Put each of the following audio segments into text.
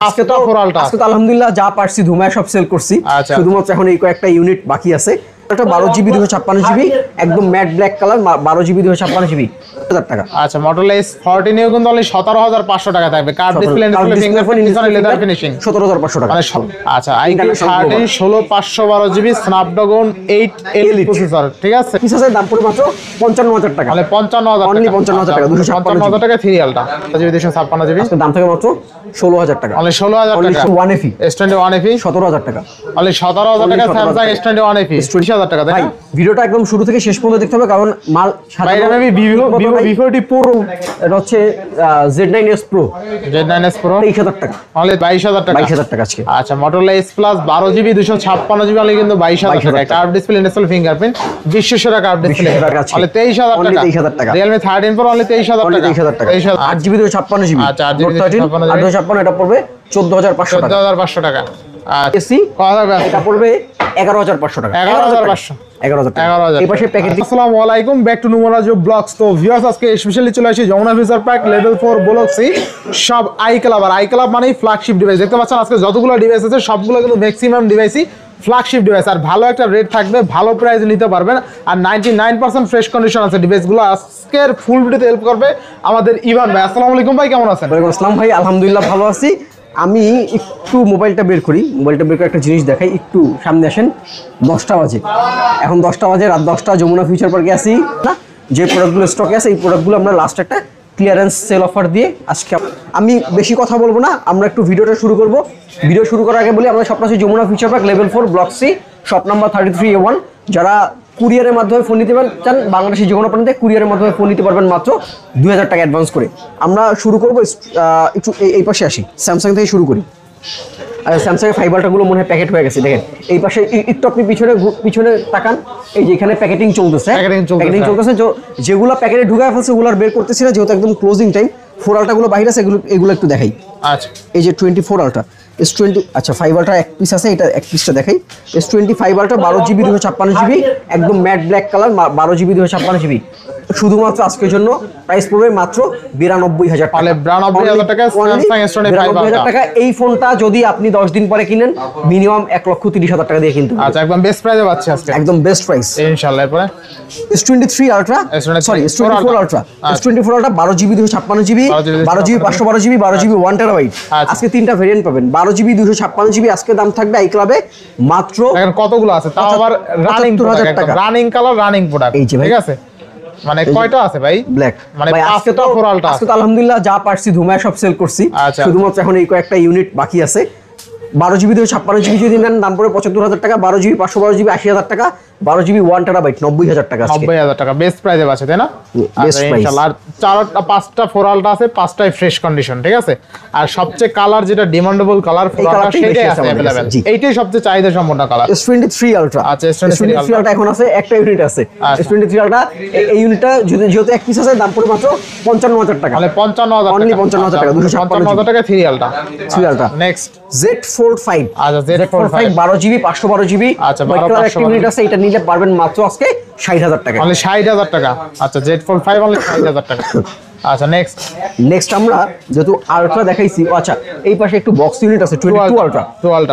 আজকে তো আলহামদুলিল্লাহ যা পারছি ধুমায় সব সেল করছি, শুধুমাত্র এখন এই কয়েকটা ইউনিট বাকি আছে। এটা 12GB 256GB একদম matte black colour, 12GB 256GB 1000 টাকা। আচ্ছা Motorola S40 নিও কিন্তু অনলি 17500 টাকা থাকবে। Curve display fingerprint display leather finishing 17500 টাকা। আচ্ছা IQ 13 16512GB Snapdragon 8 Elite processor, ঠিক আছে। পিসের দাম পড়ে মাত্র 55000 টাকা, মানে 55000 অনলি 55000 টাকা 256 টাকা সিরিয়ালটা। 256GB আজকে দাম থাকে মাত্র 16000 টাকা, অনলি 16000 টাকা। S21 FE 17000 টাকা, অনলি 17000 টাকা। Samsung S21 FE 20000 টাকা। ভাই ভিডিওটা একদম শুরু থেকে শেষ পর্যন্ত দেখতে হবে, কারণ মাল বাইরে আমি Vivo V40 Pro, এটা হচ্ছে Z9s Pro 23000 টাকা, অনলি 22000 টাকা। 22000 টাকা আজকে। আচ্ছা Motorola S Plus 12GB 256GB only কিন্তু 22000 টাকা। কার্ভ ডিসপ্লে ইনস্টল ফিঙ্গারপ্রিন্ট বিশ্বসেরা কার্ভ ডিসপ্লে অনলি 23000 টাকা। Realme 13 Pro অনলি 23000 টাকা, 23000 টাকা। 8GB 256GB, আচ্ছা 8GB 256 এটা পড়বে 14500 টাকা, 14500 টাকা। এসি এটা পড়বে 11500 টাকা, 11000 এই পাশে প্যাকেজ। আসসালামু আলাইকুম, ব্যাক টু নুমরাজ ব্লগস। তো ভিউয়ার্স আজকে স্পেশালি চলে আসি Jamuna future park level 4 block C সব আই ক্লাব। আর আই ক্লাব মানে ফ্ল্যাগশিপ ডিভাইস। দেখতে পাচ্ছেন আজকে যতগুলো ডিভাইস আছে সবগুলো কিন্তু ম্যাক্সিমাম ডিভাইসই ফ্ল্যাগশিপ ডিভাইস, আর ভালো একটা রেট থাকবে, ভালো প্রাইসে নিতে পারবেন। আর 99% ফ্রেশ কন্ডিশন আছে ডিভাইসগুলো। আজকের ফুল ভিডিওতে হেল্প করবে আমাদের ইভান ভাই। আসসালামু আলাইকুম ভাই, কেমন আছেন? ওয়ালাইকুম আসসালাম ভাই, আলহামদুলিল্লাহ ভালো আছি। আমি একটু মোবাইলটা বের করি, মোবাইলটা বের করে একটা জিনিস দেখাই। একটু সামনে আসেন, 10টা বাজে, এখন 10টা বাজে, রাত 10টা, যমুনা ফিউচার পার্কে আসি না। যে প্রোডাক্টগুলো স্টকে আছে এই প্রোডাক্টগুলো আমরা লাস্ট একটা ক্লিয়ারেন্স সেল অফার দিয়ে আজকে। আমি বেশি কথা বলবো না, আমরা একটু ভিডিওটা শুরু করব। ভিডিও শুরু করার আগে বলি আমরা স্বপ্ন আছি Jamuna future park level 4 block C shop number 33A1। যারা কুরিয়ারের মাধ্যমে ফোন নিতে চান, বাংলাদেশের যে কোনো প্রান্তে কুরিয়ারের মাধ্যমে ফোন নিতে পারবেন মাত্র 2000 টাকা অ্যাডভান্স করে। আমরা শুরু করবো একটু এই পাশে আসি, স্যামসাং থেকে শুরু করি। আর স্যামসাংয়ের ফাইবারটাগুলো মনে হয় প্যাকেট হয়ে গেছে। দেখেন এই পাশে একটু আপনি পিছনে তাকান, এই যে এখানে প্যাকেটিং চলতেছে, যেগুলো প্যাকেটে ঢুকায় ফেলছে ওগুলো আর বের করতেছি না, যেহেতু একদম ক্লোজিং টাইম। 4 আলট্রাগুলো বাইরে আছে, এগুলো একটু দেখাই। আচ্ছা এই যে 24 আলট্রা S20, আচ্ছা 5 আলট্রা এক পিস আছে, এটা এক পিসটা দেখাই। S25 আলট্রা 12GB 256GB একদম matte black colour, 12GB 256GB শুধুমাত্র আজকের জন্য প্রাইস পড়বে মাত্র 92000 টাকা। 92000 টাকা। এই ফোনটা যদি আপনি 10 দিন পরে কিনেন মিনিমাম 1,30,000 টাকা দিয়ে কিনতে। আচ্ছা একদম বেস্ট প্রাইসে পাচ্ছি আজকে, একদম বেস্ট প্রাইস ইনশাআল্লাহ। এরপরে S23 ultra, sorry S24 ultra, S24 ultra 12GB 256GB 12GB 512GB 12GB 1TB। আজকে 3টা ভেরিয়েন্ট পাবেন। 12GB 256GB আজকে দাম থাকবে আই ক্লাবে মাত্র, এখন কতগুলো আছে তাও আবার রানিং টাকা, রানিং কালার, রানিং প্রোডাক্ট, ঠিক আছে। মানে কয়টা আছে ভাই? ব্ল্যাক, মানে আজকে তো আলহামদুলিল্লাহ যা পারছি ধুমায় সব সেল করছি, শুধুমাত্র এখন এই কয়েকটা ইউনিট বাকি আছে। 12GB 256GB যদি নেন দাম পড়ে 75000 টাকা, 12GB 512GB 80000 টাকা, 12GB 1TB 90000 টাকা, 90000 টাকা বেস্ট প্রাইসে আছে, তাই না? বেস্ট প্রাইস ইনশাআল্লাহ। আর 5টা 4 আলট্রা আছে, 5টাই ফ্রেশ কন্ডিশন, ঠিক আছে। আর সবচেয়ে কালার যেটা ডিমান্ডেবল কালার সেটাই আছে अवेलेबल, এইটাই সবচেয়ে চাহিদা সম্পন্ন কালার। S23 আলট্রা, আচ্ছা S23 আলট্রা এখন আছে, একটা ইউনিট আছে S23 আলট্রা। এই ইউনিটটা যেহেতু এক পিস আছে দাম পড়ে মাত্র 55000 টাকা, মানে 55000 টাকা, অনলি 55000 টাকা, 256 টাকা 3 আলট্রা। নেক্সট Z45, আচ্ছা Z45 12GB 512GB, আচ্ছা 12 ইউনিট আছে, এটা নিলে পারবেন মাত্র আজকে 60000 টাকা, অনলি 60000 টাকা। আচ্ছা Z45 অনলি 60000 টাকা। আচ্ছা নেক্সট আমরা যেহেতু আলট্রা দেখাইছি, আচ্ছা এই পাশে একটু বক্স ইউনিট আছে 22 ultra,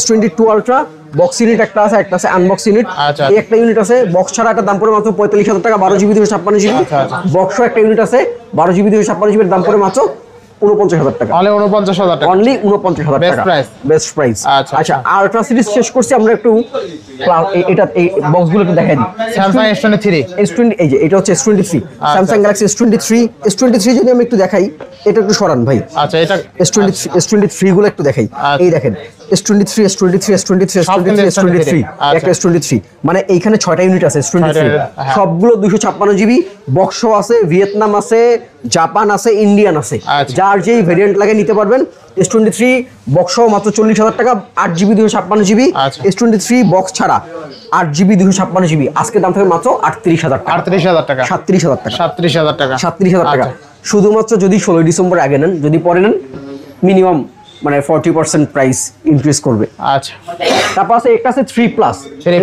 S22 ultra box unit একটা আছে আনবক্স ইউনিট। এই একটা ইউনিট আছে বক্স ছাড়া, একটা দাম পড়ে মাত্র 45000 টাকা, 12GB 256GB। বক্সও একটা ইউনিট আছে 12GB 256GB এর দাম পড়ে মাত্র 49000 টাকা, অনলি 49000 টাকা, অনলি 49000 টাকা, বেস্ট প্রাইস। আচ্ছা আলট্রা সিরিজ শেষ করছি আমরা, একটু এটা এই বক্সগুলো একটু দেখাই দিই। Samsung S23, এই যে এটা হচ্ছে S23, Samsung Galaxy S23 যদি আমি একটু দেখাই, এটা একটু সরান ভাই। আচ্ছা এটা S23 গুলো একটু দেখাই। এই দেখেন S23 একটা S23, মানে এইখানে 6টা ইউনিট আছে S23, সবগুলো 256GB। বক্স আছে, ভিয়েতনাম আছে, জাপান আছে, ইন্ডিয়ান আছে, যার যেই ভেরিয়েন্ট লাগে নিতে পারবেন। S23 বক্স মাত্র 40000 টাকা, 8GB 256GB। S23 বক্স ছাড়া 8GB 256GB আজকে দাম থাকে মাত্র 38000 টাকা, 38000 টাকা, 37000 টাকা, 37000 টাকা, 37000 টাকা। শুধুমাত্র যদি 16 ডিসেম্বর আগে নেন, যদি পরে নেন মিনিমাম মানে 40% প্রাইস ইনক্রিজ করবে। আচ্ছা তারপর আছে একটা আছে 3+,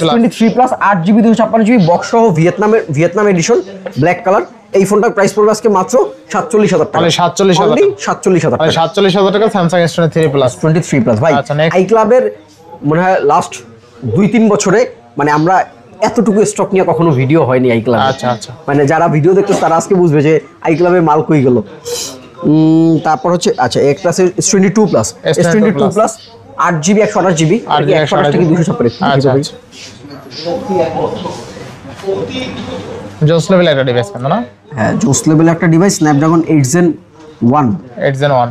S23 plus 8GB 256GB box সহ ভিয়েতনাম এডিশন ব্ল্যাক কালার। এই ফোনটার প্রাইস পড়বে আজকে মাত্র 47,000 টাকা। মানে 47,000 Only 47,000 মানে টাকা। 47,000 টাকা স্যামসাং S23 প্লাস 23 প্লাস ভাই। আচ্ছা, next। আই ক্লাবের মনে হয় লাস্ট 2-3 বছরে মানে আমরা এতটুকু স্টক নিয়ে কখনো ভিডিও হয়নি আই ক্লাবে। আচ্ছা আচ্ছা মানে যারা ভিডিও দেখতেছে তারা আজকে বুঝবে যে আই ক্লাবে মাল কই গেল। তারপর হচ্ছে আচ্ছা একটা আছে S22 plus, S22 plus 8GB 128GB, 128 থেকে 256। আচ্ছা আচ্ছা জোস লেভেল একটা ডিভাইস কেন না? হ্যাঁ জোস লেভেল একটা device, Snapdragon 8 Gen 1, 8 Gen 1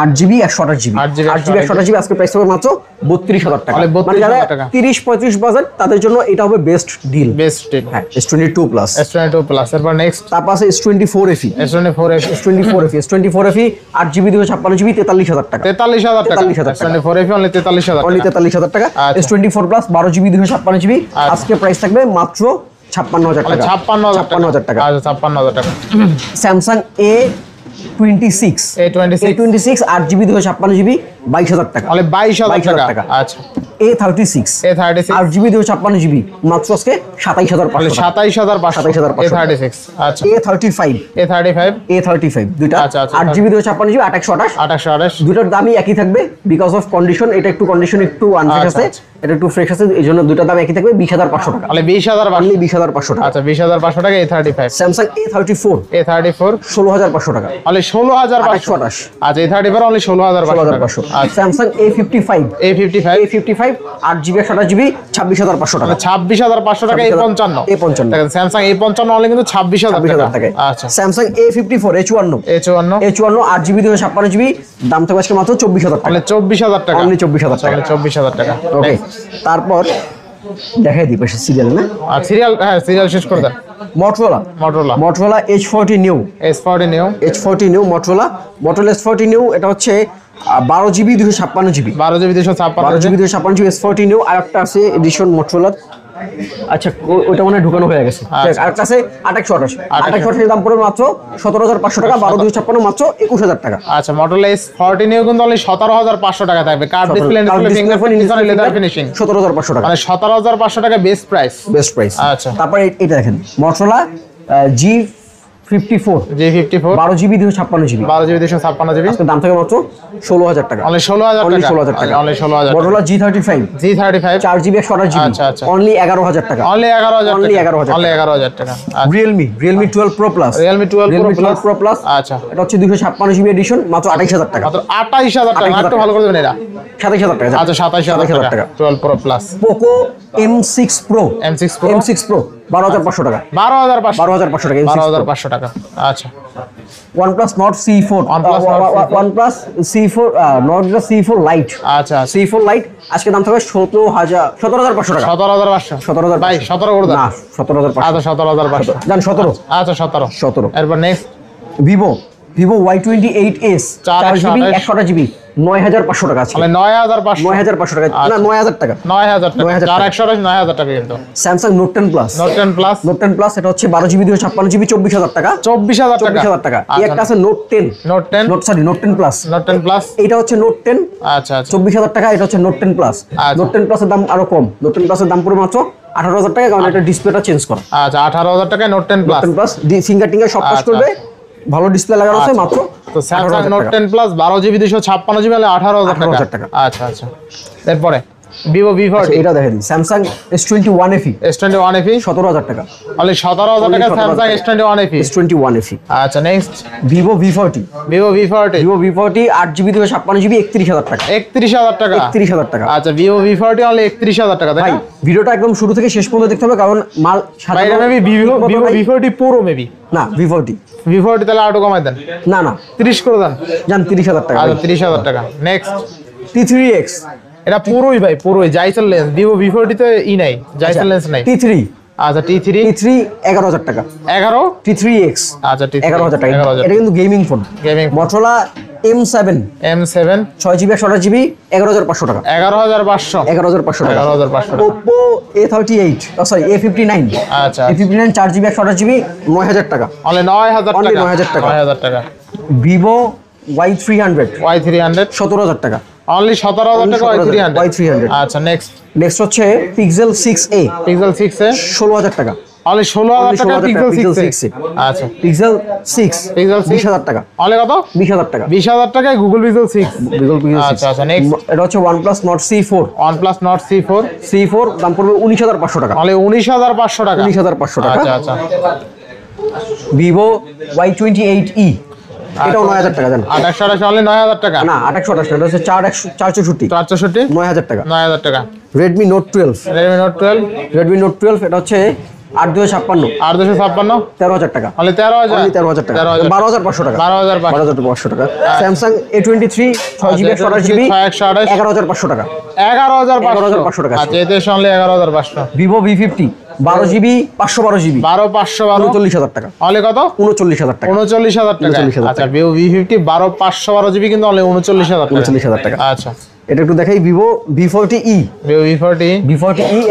8GB 128GB, 8GB 128GB আজকে প্রাইস হবে মাত্র 32,000 টাকা। তাহলে 32,000 মানে যারা টাকা। 30-35 বাজেট তাদের জন্য এটা হবে বেস্ট ডিল। Best deal. হ্যাঁ S22 প্লাস। S22 প্লাস এরপর নেক্সট তারপর আছে S24 FE, S24 S24 FE 8GB 256GB 43,000 টাকা। 43,000 টাকা 43,000 টাকা। S24 FE অনলি 43,000 অনলি টাকা 43,000 টাকা। আচ্ছা। S24 প্লাস 12GB 256GB আজকে প্রাইস থাকবে মাত্র 56,000 টাকা। 56,000 টাকা আচ্ছা 56,000 টাকা Samsung A26 A26 8GB 256GB 22,000 টাকা। অনলি 22,000 টাকা। টাকা আচ্ছা A36 8GB 256GB মাত্র আজকে 27,500 টাকা। 27,500 A36 আচ্ছা A35 দুইটা আচ্ছা, আচ্ছা, 8GB 256GB 828 28 দুটার দামই একই থাকবে বিকজ অফ কন্ডিশন। এটা একটু কন্ডিশন একটু আনফ্রেশ আচ্ছা, আছে, আচ্ছা। এটা একটু ফ্রেশ আছে, এই জন্য দুটার দাম একই থাকবে 20,500 টাকা। অনলি 20,500 অনলি 20,500 টাকা। আচ্ছা 20,500 টাকা A35 স্যামসাং A34 16,500 টাকা। অনলি 16,500 828 আচ্ছা A34 অনলি 16,500 আচ্ছা Samsung A55 A55 8GB 128GB 26,500 টাকা। 26,500 টাকা A55 A55 দেখেন স্যামসাং A55 অনলি কিন্তু 26,000 টাকা। আচ্ছা Samsung A54 A54 A54 8GB 256GB দাম থাকবে আজকে মাত্র 24,000 টাকা। অনলি 24,000 টাকা অনলি 24,000 টাকা। অনলি 24,000 টাকা ওকে তারপর দেখাই দিই পাশে সিরিয়াল না আর সিরিয়াল হ্যাঁ সিরিয়াল শেষ করে দেন Motorola H40 New S40 new H40 New Motorola H40 New এটা হচ্ছে 12GB 256GB 12GB 256 S40 New আর একটা আছে এডিশন Motorola। আচ্ছা ওইটা মনে হয় ঢুকানো হয়ে গেছে। আচ্ছা। আরেকটা আছে 2828 দাম পড়বে মাত্র 17,500 টাকা। 12,256 মাত্র 21,000 টাকা। আচ্ছা Motorola S40 নিউ কিন্তু অনলি 17,500 টাকা থাকবে card display fingerprint display leather finishing 17,500 টাকা মানে 17,500 টাকা বেস্ট প্রাইস আচ্ছা তারপর এটা দেখেন Motorola G54 12GB 256GB 12GB 256GB আজকে দাম থাকে মাত্র 16,000 টাকা। অনলি 16,000 অনলি টাকা 16,000 টাকা। Only 16,000 Motorola G35 4GB 128GB আচ্ছা, আচ্ছা। অনলি 11,000 টাকা। অনলি 11,000 অনলি টাকা 11,000 অনলি 11,000 টাকা Realme 12 Pro Plus Realme 12 Pro Plus আচ্ছা এটা হচ্ছে 256GB এডিশন মাত্র 28,000 টাকা। মাত্র 28,000 টাকা একটু ভালো করে দেবেন এটা 27,000 টাকা। আচ্ছা 27,000 টাকা 12 Pro Plus Poco M6 Pro M6 Pro 12,500 টাকা। 12,500 টাকা। 12,500 টাকা আচ্ছা OnePlus Nord C4 OnePlus C4 Nord C4 Lite আচ্ছা C4 Lite আজকে দাম থাকবে 17,500 টাকা। 17,500 ভাই 17 করে দাও না 17,500 আচ্ছা 17,500 জান 17 আচ্ছা 17 এরপর next Vivo Y28s 4GB 128GB 9,500 টাকা আছে। তাহলে 9,500 টাকা না 9,000 টাকা 9,000 টাকা 9,128 টাকা কিন্তু Samsung Note 10 Plus Note 10 Plus এটা হচ্ছে 12GB 256GB 24,000 টাকা 24,000 টাকা। এই একটা আছে Note 10 Note 10 Plus এটা হচ্ছে Note 10 আচ্ছা 24,000 টাকা। এটা হচ্ছে Note 10 Plus Note 10 Plus এর দাম আরো কম। Note 10 Plus এর দাম পুরো মাত্র 18,000 টাকা কারণ এটা ডিসপ্লেটা চেঞ্জ করা। আচ্ছা 18,000 টাকা Note 10 Plus ফিঙ্গার টিঙ্গার সব কাজ করবে, ভালো ডিসপ্লে লাগানো আছে মাত্র তো Samsung Note 10 Plus 12GB 256GB 18,000 টাকা আচ্ছা এরপরে Vivo V40 এটা দেখেন Samsung S21 FE 17,000 টাকা অনলি 17,000 টাকা Samsung S21 FE আচ্ছা next Vivo V40 8GB 256GB 31,000 টাকা 31,000 টাকা আচ্ছা Vivo V40 অনলি 31,000 টাকা ভাই ভিডিওটা একদম শুরু থেকে শেষ পর্যন্ত দেখতে হবে কারণ মাল ভাই maybe Vivo V40 Pro maybe না V40 তাহলে আরো কমাই দেন না 30 করে দেন জান 30,000 টাকা আচ্ছা 30,000 টাকা নেক্সট T3X এটা পুরোই জাইসেল লেন্স Vivo V40 তে নাই জাইসেল লেন্স নাই T3 আচ্ছা T3 11,000 টাকা 11 T3X আচ্ছা 11,000 টাকা এটা কিন্তু gaming phone Motorola M7 6GB 128GB 11,500 টাকা 11,500 টাকা Oppo A38 সরি A59 আচ্ছা A59 4GB 128GB 9,000 টাকা অনলি 9,000 টাকা 9,000 টাকা Vivo Y300 17,000 টাকা অনলি 17,000 টাকা Y300 আচ্ছা নেক্সট হচ্ছে Pixel 6a 16,000 টাকা অনলি 16000 টাকা পিক্সেল 6 আচ্ছা পিক্সেল 6 20000 টাকা অনলি কত 20000 টাকা 20000 টাকায় গুগল পিক্সেল 6 গুগল পিক্সেল 6 আচ্ছা আচ্ছা নেক্সট এটা হচ্ছে OnePlus Nord C4 OnePlus Nord C4 দাম পড়বে 19500 টাকা অনলি 19500 টাকা 19500 টাকা আচ্ছা আচ্ছা Vivo Y28e এটাও 9000 টাকা জান 2828 অনলি 9000 টাকা না 2828 এটা হচ্ছে 464 464 9000 টাকা 9000 টাকা Redmi Note 12 Redmi Note 12 এটা হচ্ছে 8256 8256 13000 টাকা অনলি 13000 13000 টাকা 12500 টাকা 12500 টাকা Samsung A23 6GB 128GB 11500 টাকা 11500 টাকা আচ্ছা এতে only 11500 Vivo V50 12GB 512GB 12512 49000 টাকা অনলি কত 39000 টাকা 39000 টাকা 39000 আচ্ছা Vivo V50 12512GB কিন্তু অনলি 39000 টাকা 39000 টাকা আচ্ছা এটা একটু দেখাই Vivo V40e Vivo V40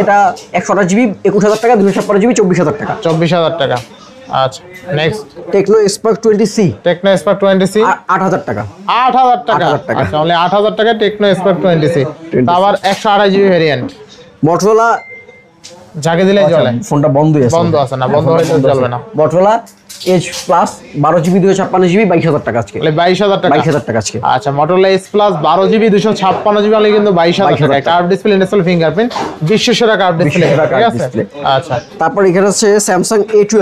এটা 128GB 21000 টাকা 256GB 24000 টাকা 24000 টাকা আচ্ছা next Tecno Spark 20C Tecno Spark 20C 8000 টাকা 8000 টাকা আচ্ছা অনলি 8000 টাকা Tecno Spark 20C আবার 128GB ভেরিয়েন্ট Motorola জাগে দিলে চলে ফোনটা বন্ধ আছে না বন্ধ হলে চলবে না Motorola Edge Plus 12GB 256GB 22000 টাকা আজকে 22000 টাকা 22000 টাকা আজকে আচ্ছা Motorola Edge Plus 12GB 256GB only কিন্তু 22000 টাকা কার্ভ ডিসপ্লে ইনস্টল ফিঙ্গারপ্রিন্ট বিশ্বসেরা কার্ভ ডিসপ্লে ঠিক আছে আচ্ছা তারপর এখানে আছে Samsung A12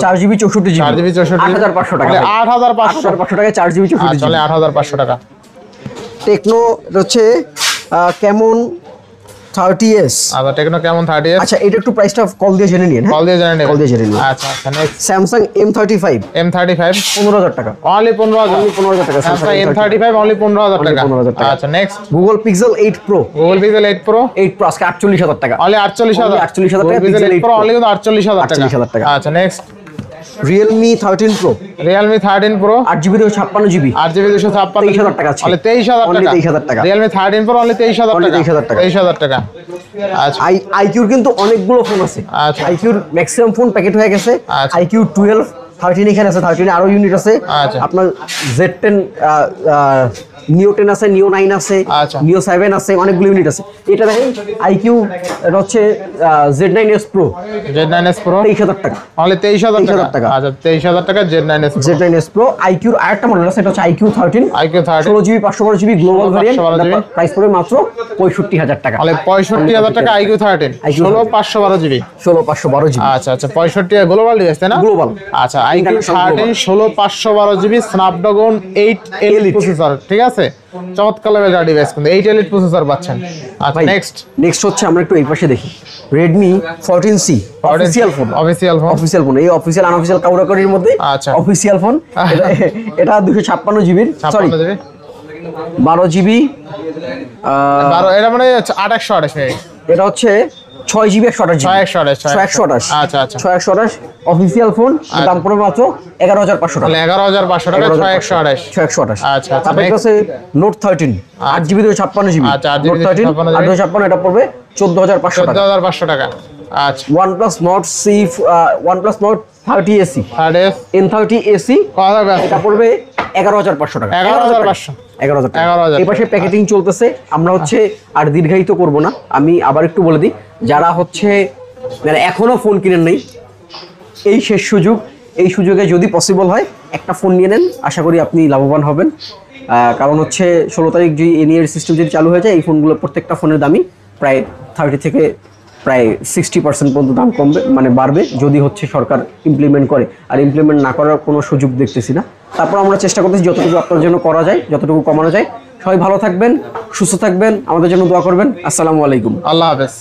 4GB 64GB 4GB 64GB 8500 টাকা 8500 টাকা 4GB 64GB চলে 8500 টাকা Tecno হচ্ছে কেমন 30s আচ্ছা Tecno কেমন 30s আচ্ছা এটা একটু প্রাইসটা কল দিয়ে জেনে নিন কল দিয়ে জেনে নিন আচ্ছা আচ্ছা নেক্সট Samsung M35 15000 টাকা অনলি 15000 টাকা Samsung M35 অনলি 15000 টাকা 15000 টাকা আচ্ছা next Google Pixel 8 Pro Google Pixel 8 Pro আজকে 48000 টাকা অনলি 48000 টাকা Pixel 8 Pro অনলি 48000 টাকা 48000 টাকা আচ্ছা next Realme 13 Pro Realme 13 Pro 8GB 256GB 8GB 256 23000 টাকা আছে অনলি 23000 টাকা Realme 13 Pro অনলি 23000 টাকা 23000 টাকা আচ্ছা IQ কিন্তু অনেকগুলো ফোন আছে আচ্ছা IQ ম্যাক্সিমাম ফোন প্যাকেট হয়ে গেছে আচ্ছা। IQ 12 13 এখানে আছে 13 আরো ইউনিট আছে আচ্ছা। আপনার Z10 Neo 10 আছে Neo 9 আছে আচ্ছা। Neo 7 আছে অনেকগুলো ইউনিট আছে এটা দেখেন IQ এটা হচ্ছে Z9s Pro Z9s Pro 23000 টাকা অনলি 23000 টাকা। আচ্ছা 23000 টাকা Z9s Pro Z9s Pro IQ এর আরেকটা মডেল আছে এটা হচ্ছে IQ 13 IQ 13 16GB 512GB global variant 512GB price পড়বে মাত্র 65000 টাকা অনলি 65000 টাকা IQ 13 IQ 16512GB 16512GB আচ্ছা আচ্ছা 65 গ্লোবাল ডিভাইস তাই না গ্লোবাল আচ্ছা IQ 13 16512GB Snapdragon 8 elite processor ঠিক আছে চমৎকার লেভেলের ডিভাইস কিন্তু 8 এলিট প্রসেসর পাচ্ছেন আচ্ছা নেক্সট হচ্ছে আমরা একটু এই পাশে দেখি Redmi 14C অফিশিয়াল ফোন এই অফিশিয়াল আনঅফিশিয়াল কাউরাকারির মধ্যে আচ্ছা। অফিশিয়াল ফোন এটা 256GB সরি 12GB এটা মানে 2828 এটা হচ্ছে 6GB 128GB আচ্ছা আচ্ছা 628 অফিশিয়াল ফোন দাম পড়বে মাত্র 11500 টাকা 11500 টাকা 628 628 আচ্ছা তারপরে আছে Note 13 8GB 256GB আচ্ছা, 8GB Note 13 856 এটা পড়বে 14500 টাকা 14500 টাকা আচ্ছা OnePlus Nord 30AC N30AC কত টাকা এটা পড়বে 11500 টাকা 11500 টাকা এই পাশে প্যাকেটিং চলতেছে আমরা হচ্ছে আর দীর্ঘায়িত করব না আমি আবার একটু বলে দিই যারা হচ্ছে মানে এখনো ফোন কিনেন নাই এই শেষ সুযোগ এই সুযোগে যদি পসিবল হয় একটা ফোন নিয়ে নেন আশা করি আপনি লাভবান হবেন কারণ হচ্ছে 16 তারিখ যে এনইআর সিস্টেম যদি চালু হয়ে যায় এই ফোনগুলো প্রত্যেকটা ফোনের দামই প্রায় 30 থেকে প্রায় 60% পর্যন্ত দাম কমবে মানে বাড়বে যদি হচ্ছে সরকার ইমপ্লিমেন্ট করে আর ইমপ্লিমেন্ট না করার কোনো সুযোগ দেখতেছি না তারপর আমরা চেষ্টা করতেছি যতটুকু আপনার জন্য করা যায় যতটুকু কমানো যায় সবাই ভালো থাকবেন সুস্থ থাকবেন আমাদের জন্য দোয়া করবেন আসসালামু আলাইকুম আল্লাহ হাফেজ